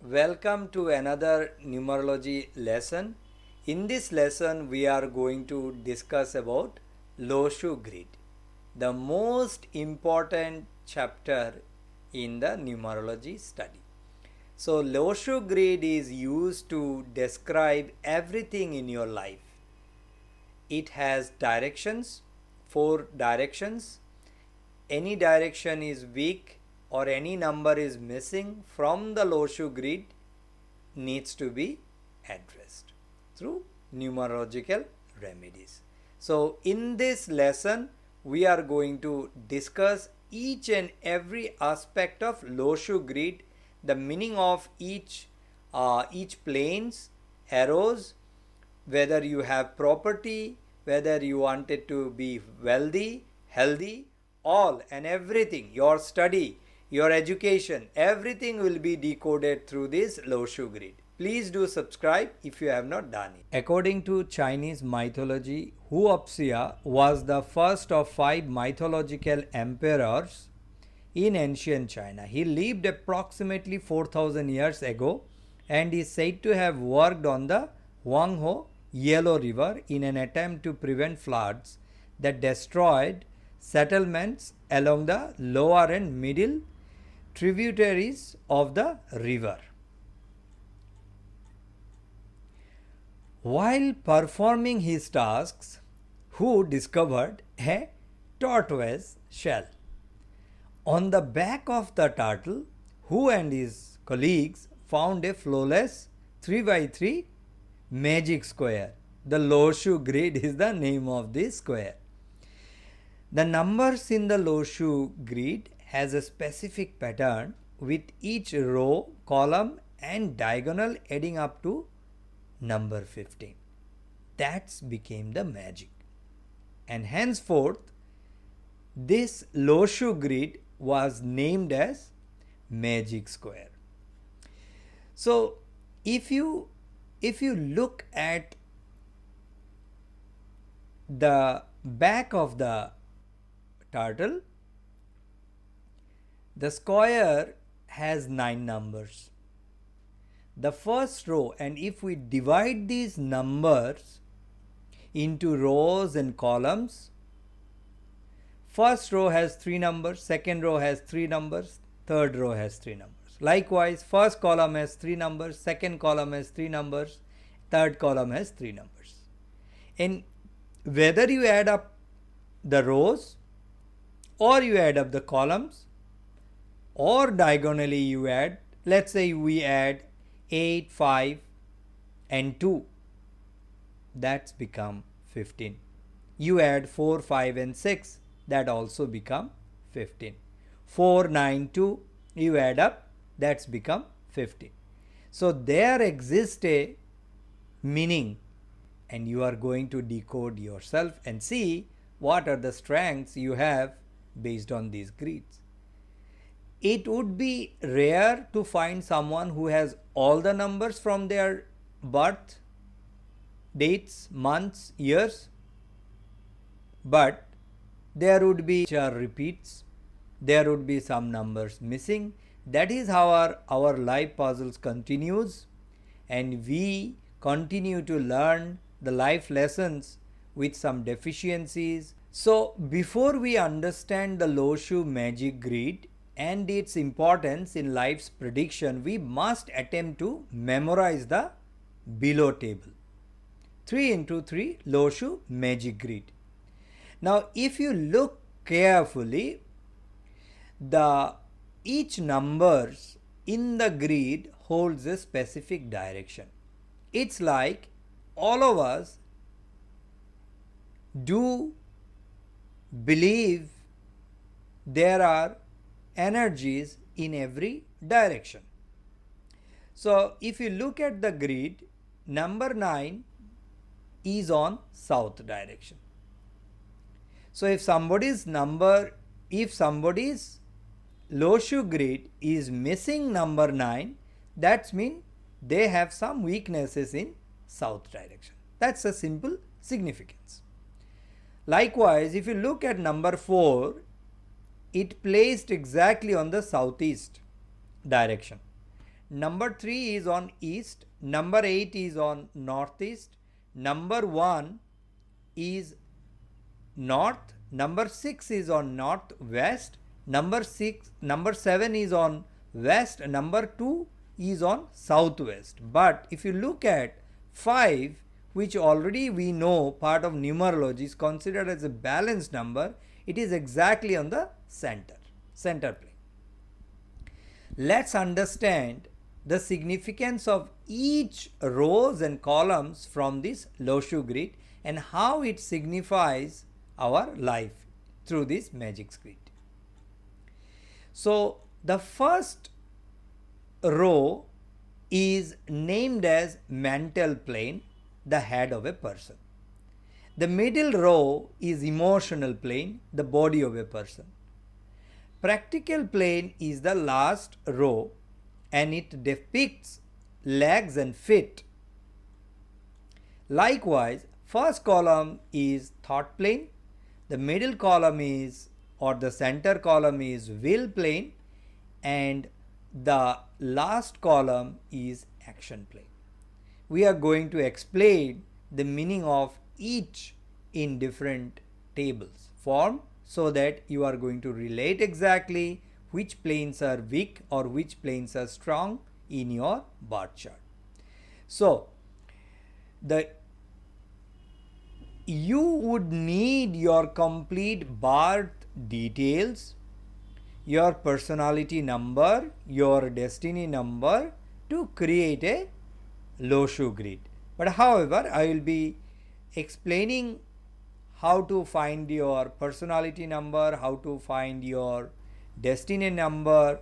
Welcome to another numerology lesson. In this lesson, we are going to discuss about Loshu Grid, the most important chapter in the numerology study. So, Loshu Grid is used to describe everything in your life. It has directions, 4 directions. Any direction is weak or any number is missing from the Loshu grid needs to be addressed through numerological remedies. So in this lesson we are going to discuss each and every aspect of Loshu grid, the meaning of each planes, arrows, whether you have property, whether you want it to be wealthy, healthy, all and everything, your study, your education, everything will be decoded through this Loshu grid. Please do subscribe if you have not done it. According to Chinese mythology, Huopsia was the first of 5 mythological emperors in ancient China. He lived approximately 4000 years ago and is said to have worked on the Huanghe Yellow River in an attempt to prevent floods that destroyed settlements along the lower and middle tributaries of the river. While performing his tasks, Hu discovered a tortoise shell. On the back of the turtle, Hu and his colleagues found a flawless 3x3 magic square. The Loshu grid is the name of this square. The numbers in the Loshu grid has a specific pattern with each row, column and diagonal adding up to number 15. That became the magic. And henceforth, this Loshu grid was named as magic square. So, if you look at the back of the turtle, the square has 9 numbers. The first row, and if we divide these numbers into rows and columns, first row has 3 numbers, second row has 3 numbers, third row has 3 numbers. Likewise, first column has 3 numbers, second column has 3 numbers, third column has 3 numbers. And whether you add up the rows or you add up the columns or diagonally you add, let's say we add 8, 5 and 2, that's become 15. You add 4, 5 and 6, that also become 15. 4, 9, 2, you add up, that's become 15. So there exists a meaning and you are going to decode yourself and see what are the strengths you have based on these grids. It would be rare to find someone who has all the numbers from their birth, dates, months, years, but there would be repeats, there would be some numbers missing. That is how our life puzzles continues and we continue to learn the life lessons with some deficiencies. So before we understand the Loshu magic grid and its importance in life's prediction, we must attempt to memorize the below table. 3 into 3 Loshu magic grid. Now if you look carefully, each numbers in the grid holds a specific direction. It's like all of us do believe there are energies in every direction. So if you look at the grid, number 9 is on south direction. So if somebody's Loshu grid is missing number 9, that means they have some weaknesses in south direction. That's a simple significance. Likewise, if you look at number 4, it placed exactly on the southeast direction. number 3 is on east, number 8 is on northeast, number 1 is north, number 6 is on northwest, number 7 is on west, number 2 is on southwest. But if you look at 5, which already we know part of numerology is considered as a balanced number, it is exactly on the center plane. Let's understand the significance of each rows and columns from this Loshu grid and how it signifies our life through this magic grid. So the first row is named as mental plane, the head of a person. The middle row is emotional plane, the body of a person. Practical plane is the last row and it depicts legs and feet. Likewise, first column is thought plane, the middle column is or the center column is will plane, and the last column is action plane. We are going to explain the meaning of each in different tables form so that you are going to relate exactly which planes are weak or which planes are strong in your birth chart. So you would need your complete birth details, your personality number, your destiny number to create a Loshu grid. But however, I will be explaining how to find your personality number, how to find your destiny number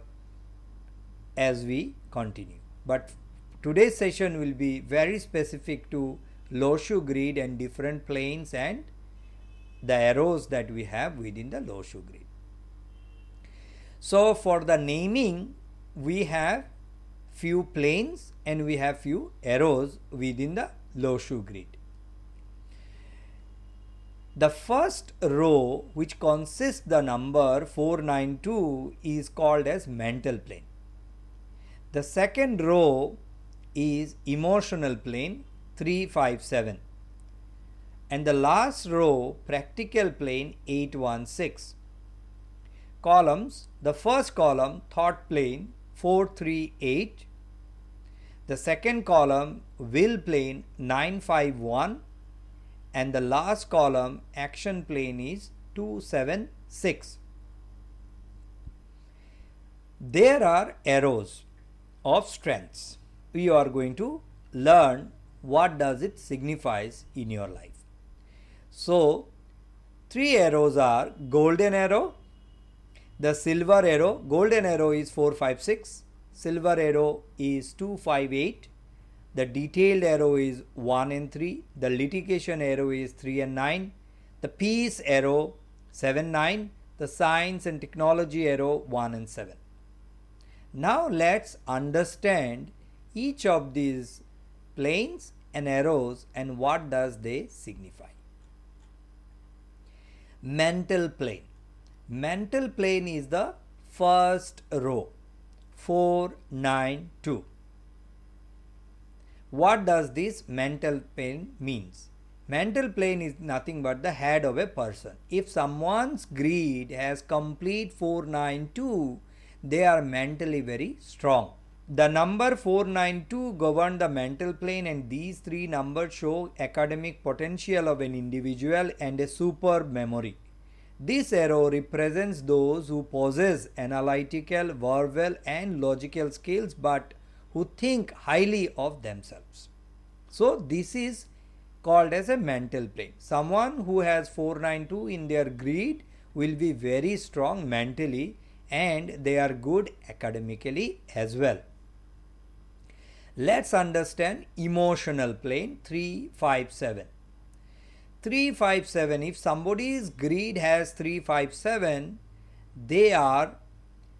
as we continue. But today's session will be very specific to Loshu grid and different planes and the arrows that we have within the Loshu grid. So for the naming, we have few planes and we have few arrows within the Loshu grid. The first row, which consists the number 492, is called as mental plane. The second row is emotional plane 357 and the last row practical plane 816. Columns, the first column thought plane 438, the second column will plane 951, and the last column action plane is 276. There are arrows of strengths. We are going to learn what does it signifies in your life. So 3 arrows are golden arrow, the silver arrow. Golden arrow is 456, silver arrow is 258, the detailed arrow is 1 and 3, the litigation arrow is 3 and 9, the peace arrow 7, 9, the science and technology arrow 1 and 7. Now let's understand each of these planes and arrows and what does they signify. Mental plane. Mental plane is the first row, 492. What does this mental plane means? Mental plane is nothing but the head of a person. If someone's grid has complete 492, they are mentally very strong. The number 492 governs the mental plane, and these 3 numbers show academic potential of an individual and a superb memory. This arrow represents those who possess analytical, verbal and logical skills but who think highly of themselves. So this is called as a mental plane. Someone who has 492 in their grid will be very strong mentally and they are good academically as well. Let's understand emotional plane 357. 357, if somebody's grid has 357, they are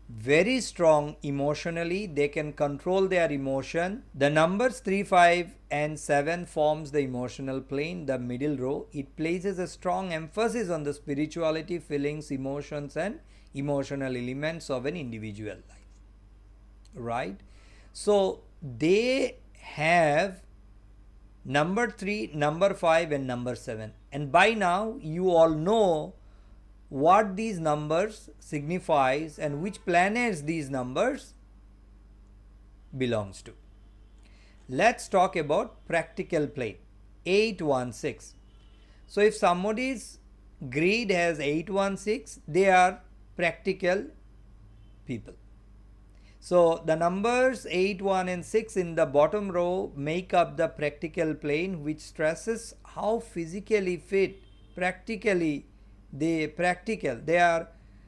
very strong emotionally, they can control their emotion. The numbers 3, 5 and 7 forms the emotional plane, the middle row. It places a strong emphasis on the spirituality, feelings, emotions and emotional elements of an individual life. Right? So they have number 3, number 5 and number 7. And by now you all know what these numbers signifies and which planets these numbers belongs to. Let's talk about practical plane 816. So if somebody's grid has 816, they are practical people. So the numbers 8, 1 and 6 in the bottom row make up the practical plane, which stresses how physically fit, they are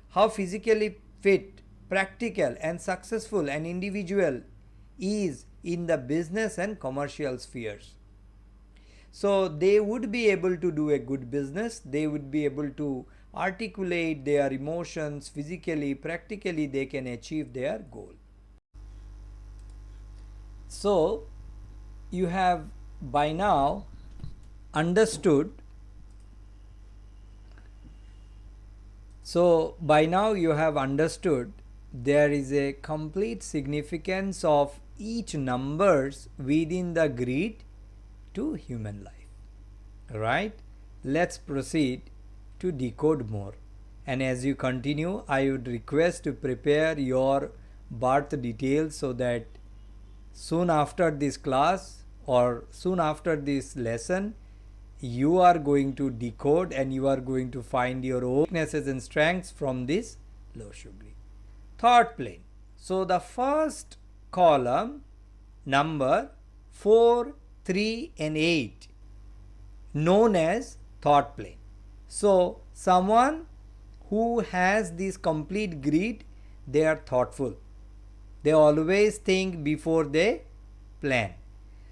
how physically fit, practical and successful an individual is in the business and commercial spheres. So they would be able to do a good business, they would be able to articulate their emotions physically, practically they can achieve their goal. So you have by now understood there is a complete significance of each numbers within the grid to human life. Right? Let's proceed to decode more. And as you continue, I would request to prepare your birth details so that soon after this class or soon after this lesson, you are going to decode and you are going to find your own weaknesses and strengths from this Loshu Grid. Thought plane. So the first column, number 4, 3 and 8, known as thought plane. So someone who has this complete grid, they are thoughtful. They always think before they plan.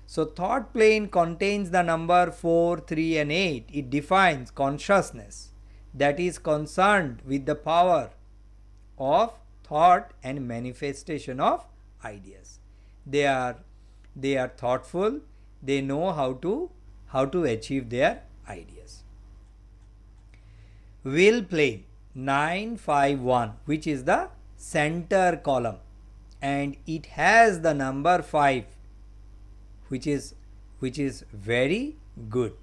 So thought plane contains the number 4, 3 and 8. It defines consciousness that is concerned with the power of thought and manifestation of ideas. They are thoughtful. They know how to achieve their ideas. Will plane 951, which is the center column, and it has the number 5, which is very good,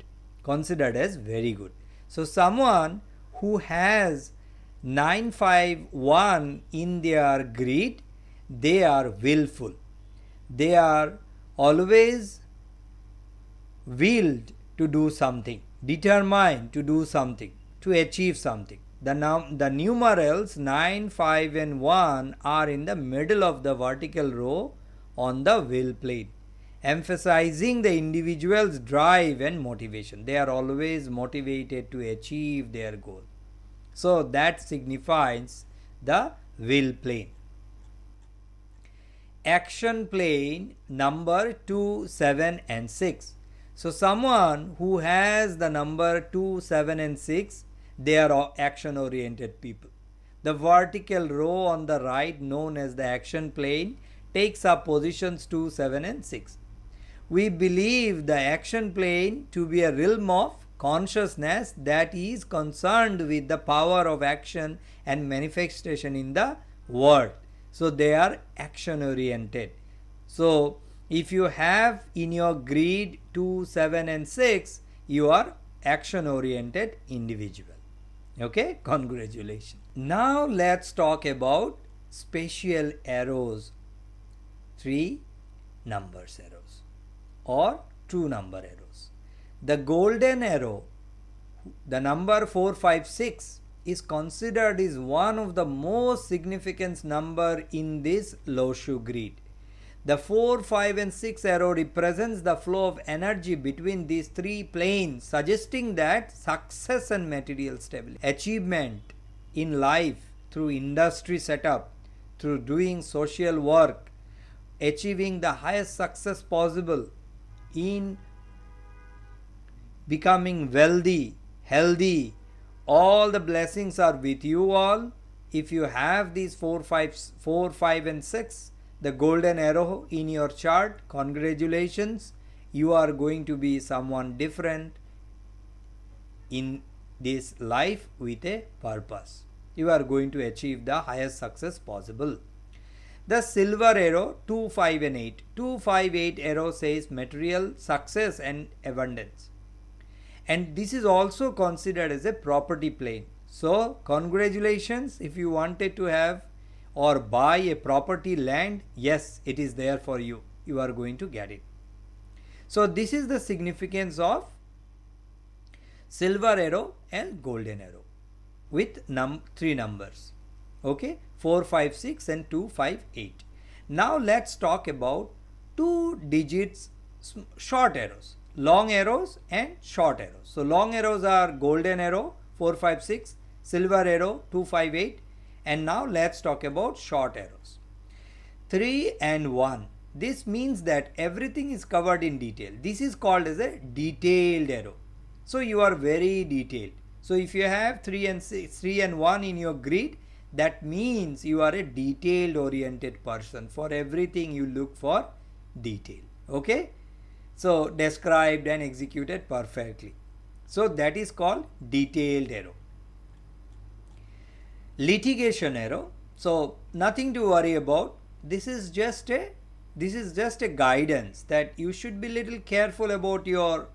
considered as very good. So someone who has 951 in their grid, they are willful. They are always willed to do something, determined to do something, to achieve something. The numerals 9, 5 and 1 are in the middle of the vertical row on the will plane, emphasizing the individual's drive and motivation. They are always motivated to achieve their goal. So that signifies the will plane. Action plane number 2, 7 and 6. So someone who has the number 2, 7 and 6, they are action oriented people. The vertical row on the right, known as the action plane, takes up positions 2, 7 and 6. We believe the action plane to be a realm of consciousness that is concerned with the power of action and manifestation in the world. So they are action oriented. So if you have in your grid 2, 7 and 6, you are action oriented individual. Okay, congratulations. Now let's talk about special arrows, 3 numbers arrows or 2 number arrows. The golden arrow, the number 456, is considered as one of the most significant number in this Loshu grid. The 4, 5 and 6 arrow represents the flow of energy between these 3 planes, suggesting that success and material stability, achievement in life through industry setup, through doing social work, achieving the highest success possible in becoming wealthy, healthy, all the blessings are with you all. If you have these 4, 5 and 6, the golden arrow in your chart, congratulations, you are going to be someone different in this life with a purpose. You are going to achieve the highest success possible. The silver arrow 2, 5 and 8. 2, 5, 8 arrow says material success and abundance. And this is also considered as a property plane. So congratulations if you wanted to have or buy a property land, yes, it is there for you. You are going to get it. So this is the significance of silver arrow and golden arrow with 3 numbers. Okay, 4, 5, 6 and 2, 5, 8. Now let's talk about 2 digits short arrows, long arrows and short arrows. So long arrows are golden arrow 4, 5, 6, silver arrow 2, 5, 8, and now let's talk about short arrows. 3 and 1. This means that everything is covered in detail. This is called as a detailed arrow. So you are very detailed. So if you have 3 and 1 in your grid, that means you are a detailed oriented person. For everything you look for detail. Okay. So described and executed perfectly. So that is called detailed arrow. Litigation arrow. So nothing to worry about. This is just a guidance that you should be little careful about your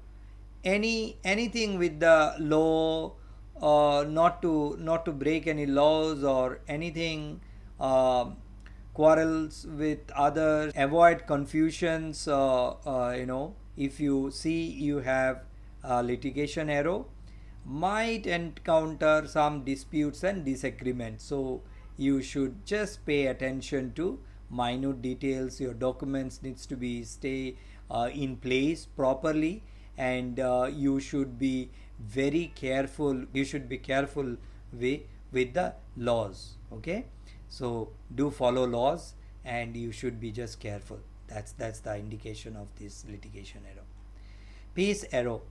anything with the law, not to break any laws or anything, quarrels with others, avoid confusions. If you see you have a litigation arrow, might encounter some disputes and disagreements. So you should just pay attention to minute details. Your documents needs to be stay in place properly, and you should be very careful. You should be careful with the laws. Okay, so do follow laws and you should be just careful. That's the indication of this litigation arrow. Peace arrow.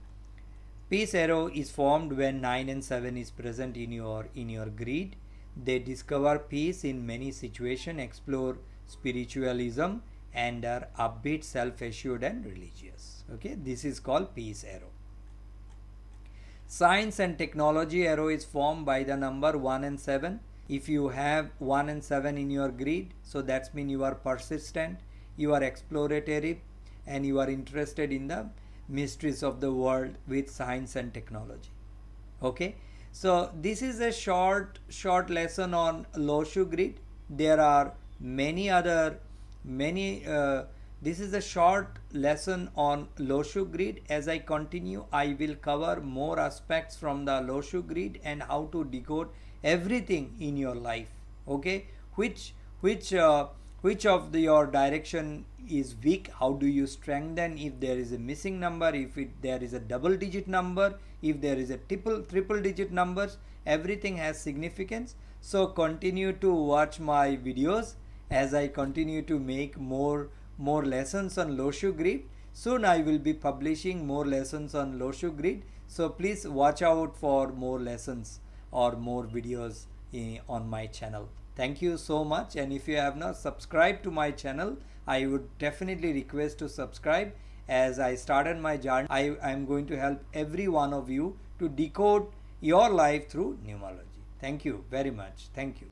Peace arrow is formed when 9 and 7 is present in your grid. They discover peace in many situations, explore spiritualism, and are upbeat, self-assured and religious. Okay, this is called peace arrow. Science and technology arrow is formed by the number 1 and 7. If you have 1 and 7 in your grid, so that means you are persistent, you are exploratory, and you are interested in the mysteries of the world with science and technology. Okay, so this is a short lesson on Loshu Grid. There are many this is a short lesson on Loshu Grid. As I continue, I will cover more aspects from the Loshu Grid and how to decode everything in your life. Okay, which of your direction is weak, how do you strengthen, if there is a missing number, if there is a double digit number, if there is a triple digit numbers, everything has significance. So continue to watch my videos as I continue to make more lessons on Loshu Grid. Soon I will be publishing more lessons on Loshu Grid. So please watch out for more lessons or more videos on my channel. Thank you so much, and if you have not subscribed to my channel, I would definitely request to subscribe. As I started my journey, I am going to help every one of you to decode your life through numerology. Thank you very much. Thank you.